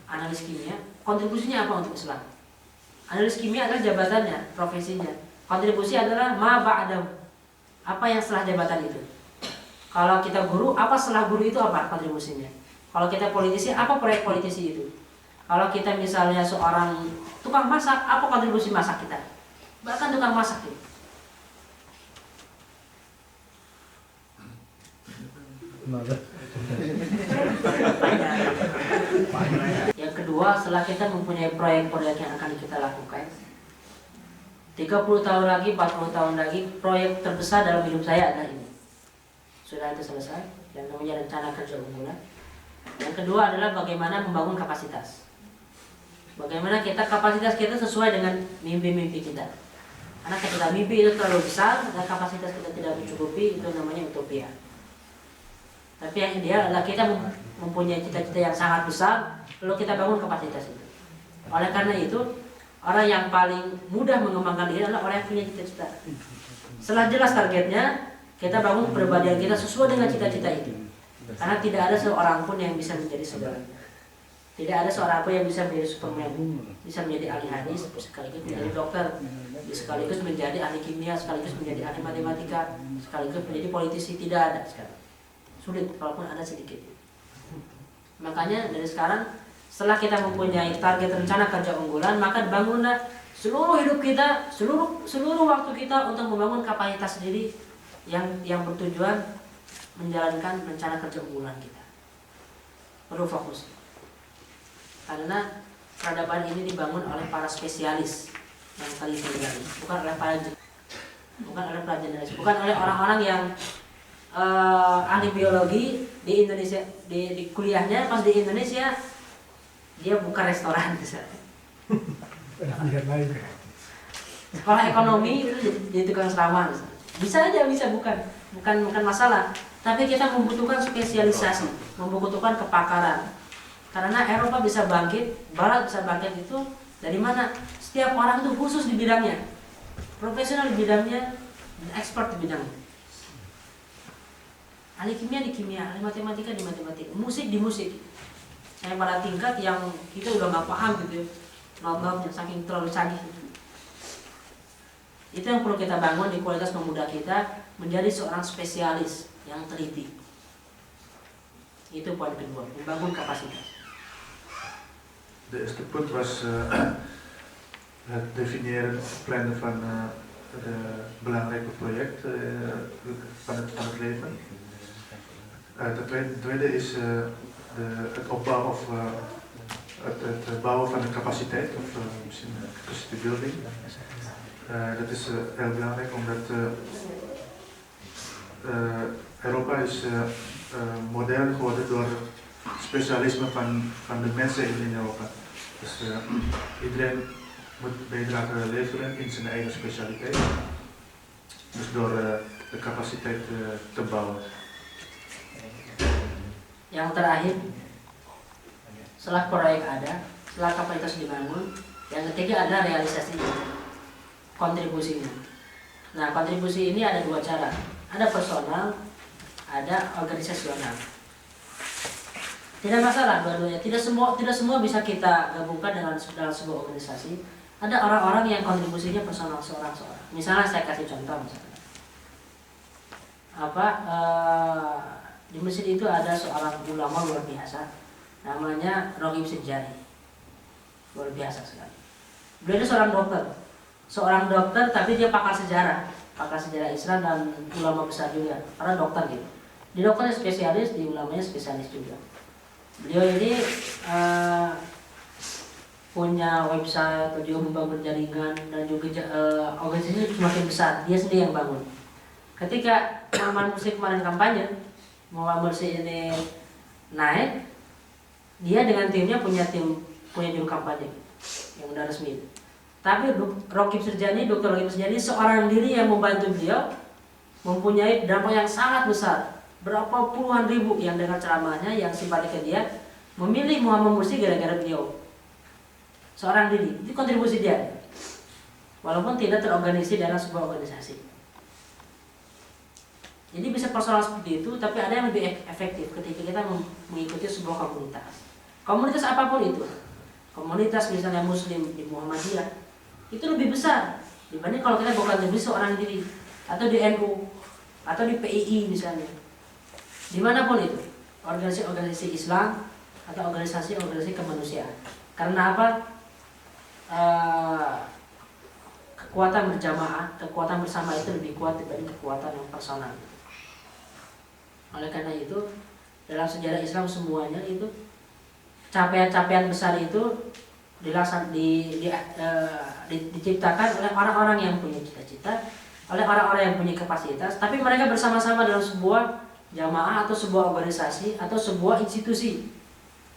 A: analis kimia. Kontribusinya apa untuk Islam? Analis kimia adalah jabatannya, profesinya. Kontribusi adalah ma ba'dahu. Apa yang setelah jabatan itu? Kalau kita guru, apa setelah guru itu apa kontribusinya? Kalau kita politisi, apa proyek politisi itu? Kalau kita misalnya seorang tukang masak, apa kontribusi masak kita? Bahkan tukang masak itu. Yang kedua, setelah kita mempunyai proyek-proyek yang akan kita lakukan, 30 tahun lagi, 40 tahun lagi, proyek terbesar dalam hidup saya adalah ini. Sudah itu selesai, yang namanya rencana kerja unggulan. Yang kedua adalah bagaimana membangun kapasitas. Bagaimana kapasitas kita sesuai dengan mimpi-mimpi kita. Karena ketika mimpi itu terlalu besar dan kapasitas kita tidak mencukupi, itu namanya utopia. Tapi yang ideal adalah kita mempunyai cita-cita yang sangat besar, lalu kita bangun kapasitas itu. Oleh karena itu, orang yang paling mudah mengembangkan diri adalah orang yang punya cita-cita. Setelah jelas targetnya, kita bangun kepribadian kita sesuai dengan cita-cita itu. Karena tidak ada seorang pun yang bisa menjadi segalanya. Tidak ada seorang pun yang bisa menjadi Superman, bisa menjadi ahli hadis, sekaligus menjadi dokter, sekaligus menjadi ahli kimia, sekaligus menjadi ahli matematika, sekaligus menjadi politisi. Tidak ada sekarang. Sulit, walaupun ada sedikit. Makanya dari sekarang, setelah kita mempunyai target rencana kerja unggulan, maka bangunlah seluruh hidup kita, seluruh waktu kita untuk membangun kapasitas diri yang bertujuan menjalankan rencana kerja unggulan kita. Perlu fokus. Karena peradaban ini dibangun oleh para spesialis yang tadi saya bilang, bukan oleh para generalis, bukan oleh orang-orang yang ahli biologi di Indonesia, di kuliahnya pas di Indonesia dia buka restoran misalnya. Sekolah ekonomi itu jadi tukang serawan. Bisa aja, bukan masalah. Tapi kita membutuhkan spesialisasi, membutuhkan kepakaran. Karena Eropa bisa bangkit, Barat bisa bangkit itu dari mana? Setiap orang itu khusus di bidangnya, profesional di bidangnya, expert di bidangnya. Ahli kimia di kimia, ahli matematika di matematika, musik di musik. Saya pada tingkat yang kita udah nggak paham gitu, notnya saking terlalu canggih. Itu yang perlu kita bangun di kualitas pemuda kita, menjadi seorang spesialis yang teliti. Itu poin kedua, membangun kapasitas.
D: De eerste punt was het definiëren of plannen van de belangrijke projecten van het leven. Het tweede is het opbouwen of het bouwen van de capaciteit, of misschien capacity building. Dat is heel belangrijk omdat Europa is modern geworden door specialisme van de mensen in Europa. Dus iedereen moet bijdrage leveren in zijn eigen specialiteit. Dus door de capaciteit te bouwen.
A: Yang terakhir, setelah proyek ada, setelah kapasitas dibangun, yang ketiga adalah realisasinya, kontribusinya. Nah, kontribusi ini ada dua cara, ada personal, ada organisasional. Tidak masalah dua-duanya, tidak semua bisa kita gabungkan dalam sebuah organisasi. Ada orang-orang yang kontribusinya personal seorang. Misalnya saya kasih contoh misalnya. Di Mesir itu ada seorang ulama luar biasa, namanya Roghib Sejari. Luar biasa sekali. Beliau itu seorang dokter tapi dia pakar sejarah Islam dan ulama besar juga, karena dokter gitu. Di dokternya spesialis, di ulamanya spesialis juga. Beliau ini punya website, juga membangun jaringan dan juga organisasinya semakin besar. Dia sendiri yang bangun. Ketika Muhammad Mursi kemarin kampanye, Muhammad Mursi ini naik, dia dengan timnya punya juru kampanye yang udah resmi. Tapi Roghib Sejani, Dr. Roghib Sejani seorang diri yang membantu beliau, mempunyai dampak yang sangat besar. Berapa puluhan ribu yang dengar ceramahnya, yang simpati ke dia, memilih Muhammad Mursi gara-gara beliau. Seorang diri, itu kontribusi dia. Walaupun tidak terorganisir dalam sebuah organisasi. Jadi bisa personal seperti itu, tapi ada yang lebih efektif ketika kita mengikuti sebuah komunitas. Komunitas apapun itu. Komunitas misalnya Muslim di Muhammadiyah, itu lebih besar dibanding kalau kita berkontribusi seorang diri, atau di NU, atau di PII misalnya. Dimanapun itu. organisasi Islam atau organisasi kemanusiaan. Karena apa? Kekuatan berjamaah, kekuatan bersama itu lebih kuat dibanding kekuatan yang personal. Oleh karena itu, dalam sejarah Islam semuanya itu capaian-capaian besar itu diciptakan oleh orang-orang yang punya cita-cita, oleh orang-orang yang punya kapasitas, tapi mereka bersama-sama dalam sebuah jamaah atau sebuah organisasi atau sebuah institusi.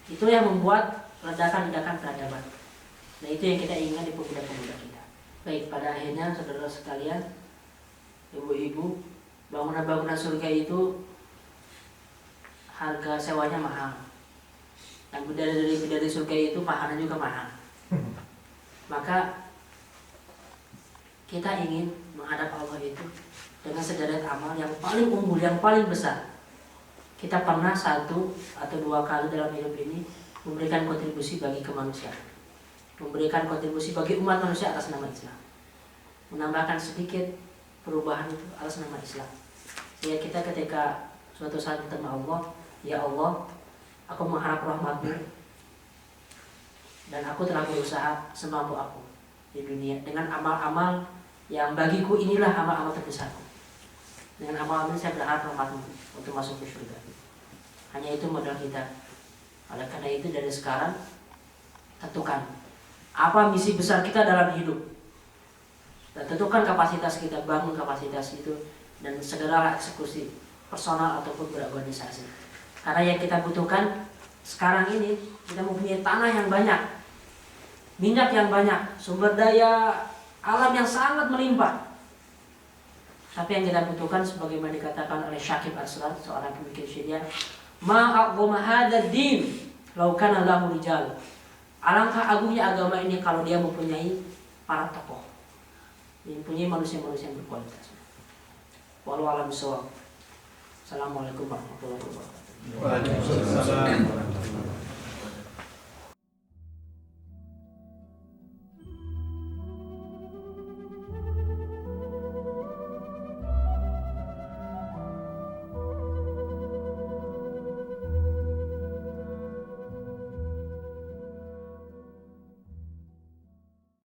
A: Itu yang membuat ledakan-ledakan peradaban. Nah, itu yang kita ingat di pemuda-pemuda kita. Baik, pada akhirnya saudara sekalian, ibu-ibu, bangunan-bangunan surga itu harga sewanya mahal. Dan bidadari surga itu pahalanya juga mahal. Maka kita ingin menghadap Allah itu dengan sederet amal yang paling unggul, yang paling besar. Kita pernah 1 atau 2 kali dalam hidup ini memberikan kontribusi bagi kemanusiaan, memberikan kontribusi bagi umat manusia atas nama Islam, menambahkan sedikit perubahan itu atas nama Islam. Sehingga kita ketika suatu saat bertemu Allah, ya Allah, aku mengharap rahmat-Mu dan aku telah berusaha semampu aku di dunia dengan amal-amal yang bagiku inilah amal-amal terbesarku. Dengan amal ini saya berharap rahmat-Mu untuk masuk ke surga. Hanya itu modal kita. Oleh karena itu dari sekarang tentukan apa misi besar kita dalam hidup. Dan tentukan kapasitas kita, bangun kapasitas itu dan segeralah eksekusi personal ataupun berorganisasi. Karena yang kita butuhkan sekarang ini kita mempunyai tanah yang banyak, minyak yang banyak, sumber daya alam yang sangat melimpah. Tapi yang kita butuhkan sebagaimana dikatakan oleh Syakib Asrar, seorang pemikir Syiah, ma'aqwama hadzal din law kana lahu rijal. Alangkah agungnya agama ini kalau dia mempunyai para tokoh, mempunyai manusia-manusia yang berkualitas. Wallahu a'lam bishawab. Assalamualaikum warahmatullahi wabarakatuh.
B: Waalaikumsalam.